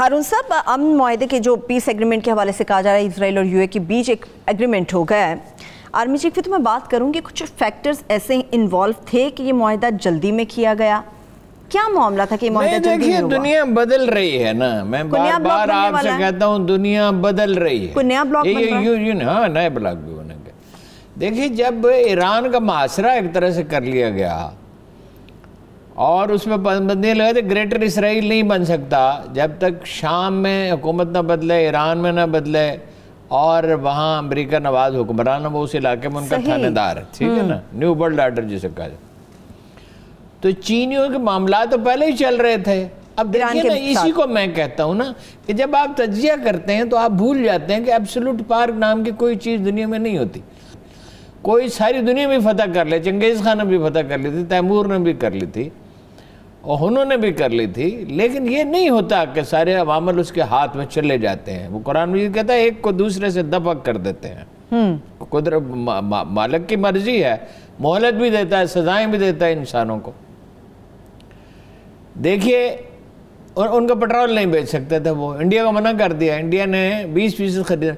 ہارون صاحب، امن معاہدے کے جو پیس ایگریمنٹ کے حوالے سے کہا جا رہا ہے اسرائیل اور یو اے کے بیچ ایک ایگریمنٹ ہو گیا ہے، آرمی چیف سے تو میں بات کروں گی، کچھ فیکٹرز ایسے انوالو تھے کہ یہ معاہدہ جلدی میں کیا گیا؟ کیا معاملہ تھا کہ یہ معاہدہ جلدی میں ہوا؟ دنیا بدل رہی ہے نا، میں بار بار آپ سے کہتا ہوں دنیا بدل رہی ہے، کوئی نیا بلاک بن رہا ہے؟ ہاں، نئے بلاک بھی بنیں گے۔ دیکھیے، جب ایران کا محاصرہ ایک طرح سے کر لیا گیا اور اس میں پابندیاں لگا تھے، گریٹر اسرائیل نہیں بن سکتا جب تک شام میں حکومت نہ بدلے، ایران میں نہ بدلے، اور وہاں امریکہ نواز حکمران ہے، وہ اس علاقے میں ان کا تھانے دار ہے، ٹھیک ہے نا، نیو ورلڈ آرڈر جسے کہا جائے۔ تو چینیوں کے معاملات تو پہلے ہی چل رہے تھے۔ اب دیکھیے نا، اسی کو میں کہتا ہوں نا کہ جب آپ تجزیہ کرتے ہیں تو آپ بھول جاتے ہیں کہ ایبسولوٹ پاور نام کی کوئی چیز دنیا میں نہیں ہوتی۔ کوئی ساری دنیا میں فتح کر لے، چنگیز خان نے بھی فتح کر لی تھی، تیمور نے بھی کر لی تھی، اور انہوں نے بھی کر لی تھی، لیکن یہ نہیں ہوتا کہ سارے عوامل اس کے ہاتھ میں چلے جاتے ہیں۔ وہ قرآن مجید کہتا ہے ایک کو دوسرے سے دفع کر دیتے ہیں۔ قدرت مالک کی مرضی ہے، مہلت بھی دیتا ہے، سزائیں بھی دیتا ہے انسانوں کو۔ دیکھیے، ان کا پٹرول نہیں بیچ سکتے تھے، وہ انڈیا کو منع کر دیا، انڈیا نے 20% خریدا۔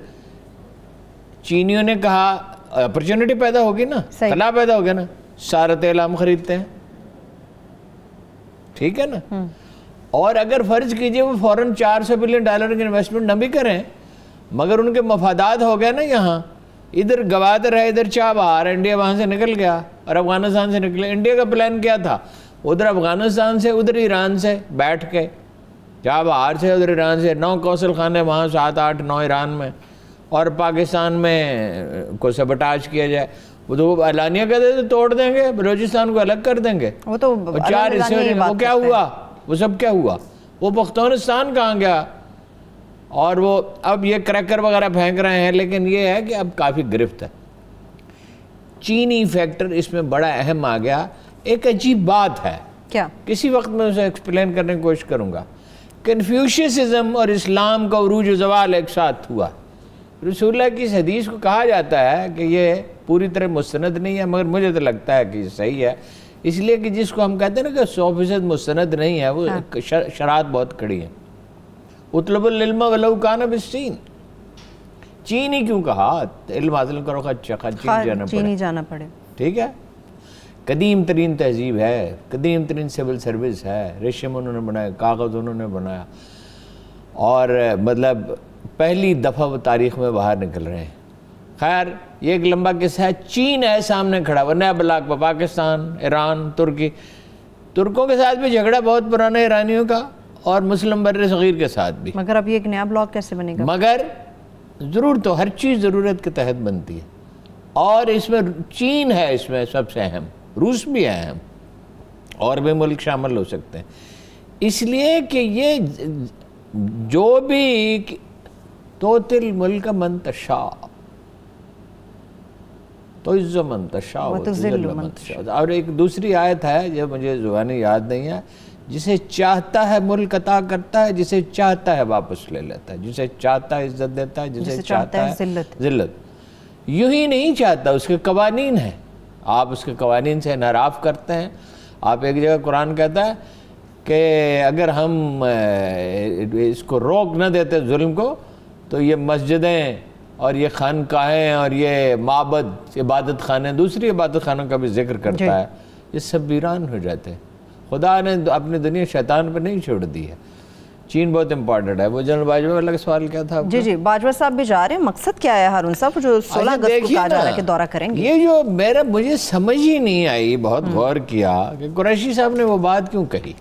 چینیوں نے کہا اپرچونٹی پیدا ہوگی نا، خلا پیدا ہوگا نا، سارا تیل ہم خریدتے ہیں، ٹھیک ہے نا۔ اور اگر فرض کیجئے وہ فوراً $400 بلین کی انویسٹمنٹ نہ بھی کریں، مگر ان کے مفادات ہو گئے نا، یہاں ادھر گوادر ہے، ادھر چابہار ہے، انڈیا وہاں سے نکل گیا اور افغانستان سے نکلے۔ انڈیا کا پلان کیا تھا؟ ادھر افغانستان سے، ادھر ایران سے بیٹھ کے، چابہار سے، ادھر ایران سے 9 قوصل خانے وہاں، 7 8 9 ایران میں، اور پاکستان میں کو سبٹاج کیا جائے۔ وہ تو اعلانیہ کہتے تھے توڑ دیں گے، بلوچستان کو الگ کر دیں گے، وہ تو 4 حصے، وہ کیا ہوا؟ وہ سب کیا ہوا؟ وہ پختونستان کہاں گیا؟ اور وہ اب یہ کریکر وغیرہ پھینک رہے ہیں، لیکن یہ ہے کہ اب کافی گرفت ہے۔ چینی فیکٹر اس میں بڑا اہم آ گیا۔ ایک عجیب بات ہے، کیا؟ کسی وقت میں اسے ایکسپلین کرنے کی کوشش کروں گا۔ کنفیوشیسزم اور اسلام کا عروج و زوال ایک ساتھ ہوا۔ رسول اللہ کی اس حدیث کو کہا جاتا ہے کہ یہ پوری طرح مستند نہیں ہے، مگر مجھے تو لگتا ہے کہ یہ صحیح ہے، اس لیے کہ جس کو ہم کہتے ہیں نا کہ 100% مستند نہیں ہے، وہ شرائط بہت کڑی ہیں۔ اطلب العلم ولو کان بالصین، چین ہی کیوں کہا؟ علم حاصل کرو چین جانا پڑے، ٹھیک ہے۔ قدیم ترین تہذیب ہے، قدیم ترین سول سروس ہے، ریشم انہوں نے بنایا، کاغذ انہوں نے بنایا، اور مطلب پہلی دفعہ وہ تاریخ میں باہر نکل رہے ہیں۔ خیر، یہ ایک لمبا قصہ ہے۔ چین ہے سامنے کھڑا، وہ نیا بلاک پہ، پاکستان، ایران، ترکی، ترکوں کے ساتھ بھی جھگڑا بہت پرانا ایرانیوں کا، اور مسلم بر صغیر کے ساتھ بھی۔ مگر اب یہ ایک نیا بلاک کیسے بنے گا؟ مگر ضرور تو ہر چیز ضرورت کے تحت بنتی ہے، اور اس میں چین ہے، اس میں سب سے اہم، روس بھی ہے اہم، اور بھی ملک شامل ہو سکتے ہیں، اس لیے کہ یہ جو بھی توتل ملک من تشاء تعز من تشاء وتذل من تشاء۔ اور ایک دوسری آیت ہے جو مجھے زبانی یاد نہیں ہے، جسے چاہتا ہے ملک عطا کرتا ہے، جسے چاہتا ہے واپس لے لیتا ہے، جسے چاہتا ہے عزت دیتا ہے، جسے چاہتا ہے ذلت۔ یوں ہی نہیں چاہتا، اس کے قوانین ہیں، آپ اس کے قوانین سے انحراف کرتے ہیں۔ آپ ایک جگہ قرآن کہتا ہے کہ اگر ہم اس کو روک نہ دیتے ظلم کو، تو یہ مسجدیں اور یہ خانقاہیں اور یہ معبد، عبادت خانے، دوسری عبادت خانوں کا بھی ذکر کرتا ہے، یہ سب ویران ہو جاتے ہیں۔ خدا نے اپنی دنیا شیطان پر نہیں چھوڑ دی ہے۔ چین بہت امپورٹنٹ ہے۔ وہ جنرل باجوہ والا سوال کیا تھا؟ جی باجوہ صاحب بھی جا رہے ہیں، مقصد کیا ہے ہارون صاحب جو 16 اگست کو کہا جا رہا ہے کہ دورہ کریں گے؟ یہ جو مجھے سمجھ ہی نہیں آئی، بہت غور کیا کہ قریشی صاحب نے وہ بات کیوں کہی۔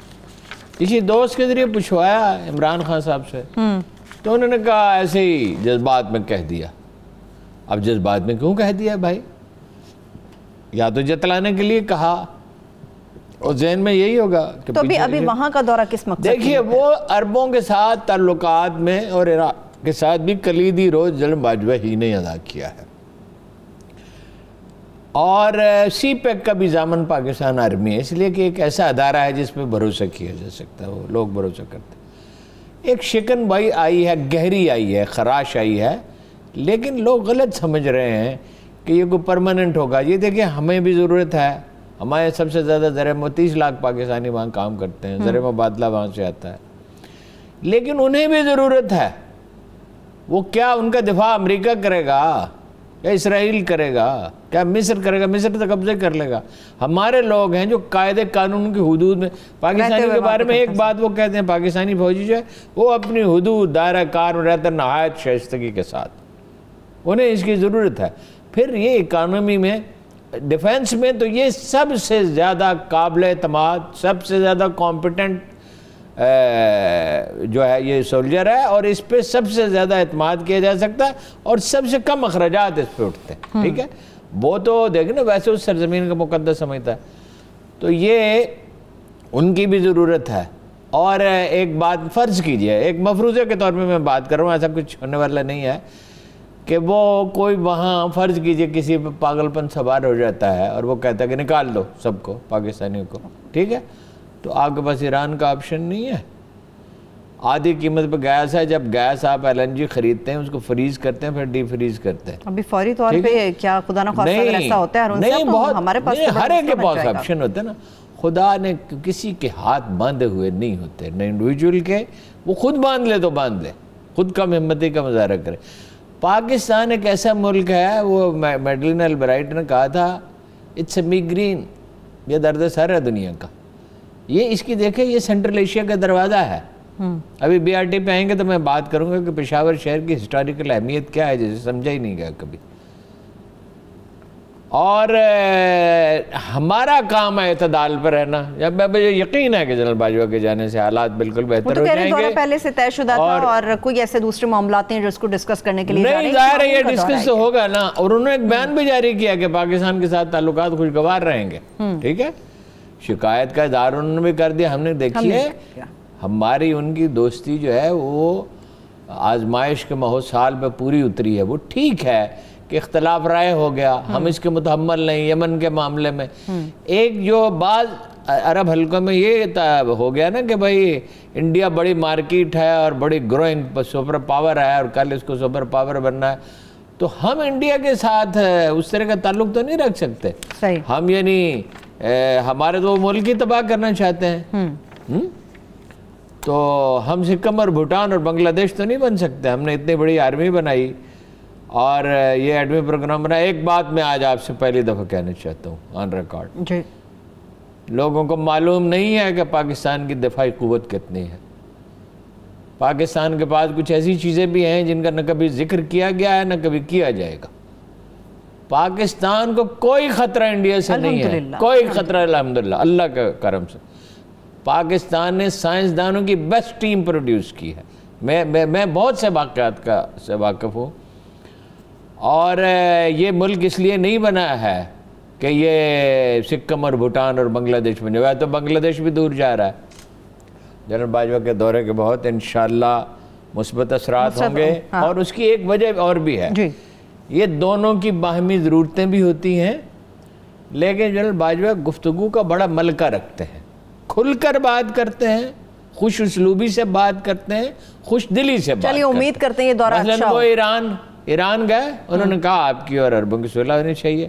کسی دوست کے ذریعے پوچھوایا عمران خان صاحب سے، تو انہوں نے کہا ایسے ہی جذبات میں کہہ دیا۔ اب جذبات میں کیوں کہہ دیا بھائی؟ یا تو جتلانے کے لیے کہا، اور ذہن میں یہی ہوگا کہ تو ابھی وہاں کا دورہ کس مقصد؟ دیکھیے، وہ عربوں کے ساتھ تعلقات میں اور عراق کے ساتھ بھی کلیدی رول جنرل باجوہ ہی نے ادا کیا ہے، اور سی پیک کا بھی ضامن پاکستان آرمی ہے، اس لیے کہ ایک ایسا ادارہ ہے جس پہ بھروسہ کیا جا سکتا ہے، وہ لوگ بھروسہ کرتے ہیں۔ ایک شکن بائی آئی ہے، گہری آئی ہے، خراش آئی ہے، لیکن لوگ غلط سمجھ رہے ہیں کہ یہ کوئی پرماننٹ ہوگا۔ یہ دیکھیں، ہمیں بھی ضرورت ہے، ہمارے سب سے زیادہ زر 30 لاکھ پاکستانی وہاں کام کرتے ہیں، زر مبادلہ وہاں سے آتا ہے، لیکن انہیں بھی ضرورت ہے. وہ کیا ان کا دفاع امریکہ کرے گا یا اسرائیل کرے گا؟ کیا مصر کرے گا؟ مصر تو قبضے کر لے گا. ہمارے لوگ ہیں جو قاعدے قانون کی حدود میں. پاکستانی کے بارے میں ایک بات وہ کہتے ہیں، پاکستانی فوجی جو ہے وہ اپنی حدود دائرہ کار میں رہتا ہے نہایت شائستگی کے ساتھ، انہیں اس کی ضرورت ہے. پھر یہ اکانومی میں، ڈیفنس میں تو یہ سب سے زیادہ قابل اعتماد، سب سے زیادہ کمپیٹنٹ جو ہے یہ سولجر ہے، اور اس پہ سب سے زیادہ اعتماد کیا جا سکتا ہے اور سب سے کم اخراجات اس پہ اٹھتے ہیں. ٹھیک ہے، وہ تو دیکھیں نا ویسے اس سرزمین کا مقدس سمجھتا ہے. تو یہ ان کی بھی ضرورت ہے. اور ایک بات فرض کیجئے، ایک مفروضے کے طور پہ میں بات کر رہا ہوں، ایسا کچھ ہونے والا نہیں ہے، کہ وہ کوئی وہاں فرض کیجئے کسی پہ پاگل پن سوار ہو جاتا ہے اور وہ کہتا ہے کہ نکال دو سب کو، پاکستانیوں کو. ٹھیک ہے، تو آپ کے پاس ایران کا آپشن نہیں ہے. آدھی قیمت پہ گیس ہے. جب گیس آپ LNG خریدتے ہیں اس کو فریز کرتے ہیں، پھر ڈی فریز کرتے ہیں. ابھی فوری طور پہ کیا خدا نہ خواستہ اگر ایسا ہوتا ہے نہیں، بہت ہمارے پاس ہر ایک کے پاس آپشن ہوتے ہیں نا. خدا نے کسی کے ہاتھ باندھے ہوئے نہیں ہوتے، نہ انڈیویجول کے. وہ خود باندھ لے تو باندھ لے، خود کم ہمتی کا مظاہرہ کرے. پاکستان ایک ایسا ملک ہے، وہ میڈلین البرائٹ نے کہا تھا، اٹس اے میگرین، یہ درد سر ہے دنیا کا. یہ اس کی دیکھیں، یہ سینٹرل ایشیا کا دروازہ ہے. ابھی BRT پہ آئیں گے تو میں بات کروں گا کہ پشاور شہر کی ہسٹوریکل اہمیت کیا ہے، جسے سمجھا ہی نہیں گیا کبھی. اور ہمارا کام ہے اعتدال پر رہنا. جب مجھے یقین ہے کہ جنرل باجوہ کے جانے سے حالات بالکل بہتر ہو جائیں گے. پہلے سے طے شدہ تھا اور کوئی ایسے دوسرے معاملات ہیں جو اس کو ڈسکس کرنے کے لیے نہیں، ظاہر ہے یہ ڈسکس تو ہوگا نا. اور انہوں نے ایک بیان بھی جاری کیا کہ پاکستان کے ساتھ تعلقات خوشگوار رہیں گے. ٹھیک ہے، شکایت کا اظہار انہوں نے بھی کر دیا. ہم نے دیکھی ہے ہماری ان کی دوستی جو ہے وہ آزمائش کے ماحول سال پہ پوری اتری ہے. وہ ٹھیک ہے کہ اختلاف رائے ہو گیا، ہم اس کے متحمل نہیں. یمن کے معاملے میں ایک جو بعض عرب حلقوں میں یہ ہو گیا نا کہ بھائی انڈیا بڑی مارکیٹ ہے اور بڑی گروئنگ سپر پاور ہے اور کل اس کو سپر پاور بننا ہے، تو ہم انڈیا کے ساتھ اس طرح کا تعلق تو نہیں رکھ سکتے. ہم یعنی ہمارے تو ملک ہی تباہ کرنا چاہتے ہیں. تو ہم سکم اور بھوٹان اور بنگلہ دیش تو نہیں بن سکتے. ہم نے اتنی بڑی آرمی بنائی اور یہ ایٹمی پروگرام بنا. ایک بات میں آج آپ سے پہلی دفعہ کہنا چاہتا ہوں آن ریکارڈ، لوگوں کو معلوم نہیں ہے کہ پاکستان کی دفاعی قوت کتنی ہے. پاکستان کے پاس کچھ ایسی چیزیں بھی ہیں جن کا نہ کبھی ذکر کیا گیا ہے نہ کبھی کیا جائے گا. پاکستان کو کوئی خطرہ انڈیا سے نہیں ہے، کوئی خطرہ الحمدللہ، اللہ کے کرم سے. پاکستان نے سائنسدانوں کی بیسٹ ٹیم پروڈیوس کی ہے. میں بہت سے واقعات سے واقف ہوں. اور یہ ملک اس لیے نہیں بنا ہے کہ یہ سکم اور بھوٹان اور بنگلہ دیش بنے ہوئے، تو بنگلہ دیش بھی دور جا رہا ہے. جنرل باجوہ کے دورے کے بہت انشاءاللہ مثبت اثرات ہوں گے. اور اس کی ایک وجہ اور بھی ہے، یہ دونوں کی باہمی ضرورتیں بھی ہوتی ہیں. لیکن جنرل باجوہ گفتگو کا بڑا ملکہ رکھتے ہیں، کھل کر بات کرتے ہیں، خوش اسلوبی سے بات کرتے ہیں، خوش دلی سے بات کرتے ہیں. چلیے امید کرتے ہیں یہ دورہ اچھا ہو. وہ ایران گئے، انہوں نے کہا آپ کی اور عربوں کی صلح ہونی چاہیے.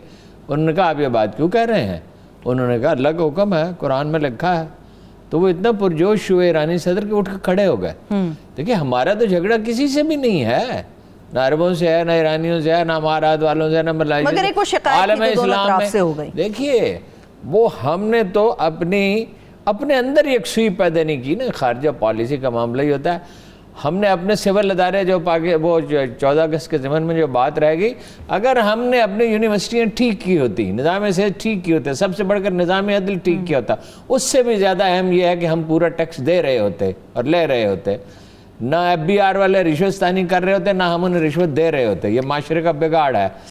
انہوں نے کہا آپ یہ بات کیوں کہہ رہے ہیں؟ انہوں نے کہا اللہ کا حکم ہے، قرآن میں لکھا ہے. تو وہ اتنا پرجوش ہوئے ایرانی صدر کے اٹھ کے کھڑے ہو گئے. دیکھیں ہمارا تو جھگڑا کسی سے بھی نہیں ہے، نہ عربوں سے ہے، نہ ایرانیوں سے ہے، نہ امارات والوں سے ہے، نہ ملائیشیا سے. مگر ایک وہ شکایت کی دونوں طرف سے ہو گئی. دیکھیے وہ ہم نے تو اپنے اندر یکسوئی پیدا نہیں کی نا. خارجہ پالیسی کا معاملہ ہی ہوتا ہے. ہم نے اپنے سول ادارے جو وہ 14 اگست کے ضمن میں جو بات رہ گئی، اگر ہم نے اپنی یونیورسٹیاں ٹھیک کی ہوتی، نظام صحت ٹھیک کی ہوتے، سب سے بڑھ کر نظام عدل ٹھیک کیا ہوتا، اس سے بھی زیادہ اہم یہ ہے کہ ہم پورا ٹیکس دے رہے ہوتے اور لے رہے ہوتے. نہ FBR والے رشوت ستانی کر رہے ہوتے، نہ ہم انہیں رشوت دے رہے ہوتے. یہ معاشرے کا بگاڑ ہے.